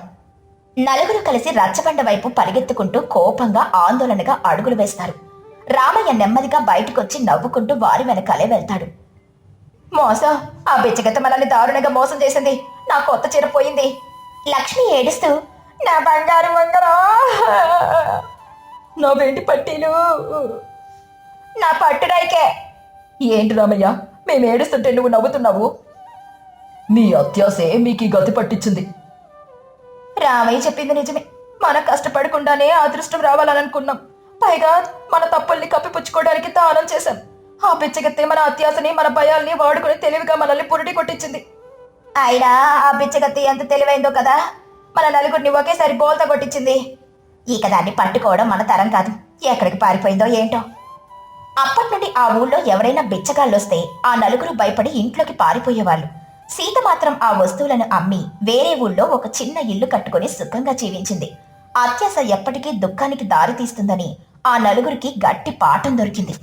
S1: నలుగురు కలిసి రచ్చబండ వైపు పరిగెత్తుకుంటూ కోపంగా ఆందోళనగా అడుగులు వేస్తారు. రామయ్య నెమ్మదిగా బయటకొచ్చి నవ్వుకుంటూ వారి వెనకాలే వెళ్తాడు. మోసం, ఆ బిచ్చగత్త మనల్ని దారుణంగా మోసం చేసింది, నా కొత్త చీర పోయింది. లక్ష్మి ఏడుస్తూ, నా బంగారు ఉంగరం, నా వెండి పట్టీలు, నా పట్టుడాయికే. ఏంటి రామయ్య, మేము ఏడుస్తుంటే నువ్వు నవ్వుతున్నావు? మీ అత్యాసే మీకు ఈ గతి పట్టించింది. రామయ్య చెప్పింది నిజమే, మనం కష్టపడకుండానే అదృష్టం రావాలని అనుకున్నాం, పైగా మన తప్పుల్ని కప్పిపుచ్చుకోవడానికి దానం చేశాం. ఆ బిచ్చగత్తే మన అత్యాసని మన భయాల్ని వాడుకుని తెలివిగా మనల్ని పురిటి కొట్టించింది. అయినా ఆ బిచ్చగత్తి ఎంత తెలివైందో కదా, మన నలుగురిని ఒకేసారి బోల్తా కొట్టించింది. ఇక దాన్ని పట్టుకోవడం మన తరం కాదు, ఎక్కడికి పారిపోయిందో ఏంటో. అప్పటి నుండి ఆ ఊళ్ళో ఎవరైనా బిచ్చగాళ్ళొస్తే ఆ నలుగురు భయపడి ఇంట్లోకి పారిపోయేవాళ్ళు. సీత మాత్రం ఆ వస్తువులను అమ్మి వేరే ఊళ్ళో ఒక చిన్న ఇల్లు కట్టుకుని సుఖంగా జీవించింది. అత్యాస ఎప్పటికీ దుఃఖానికి దారి తీస్తుందని ఆ నలుగురికి గట్టి పాఠం దొరికింది.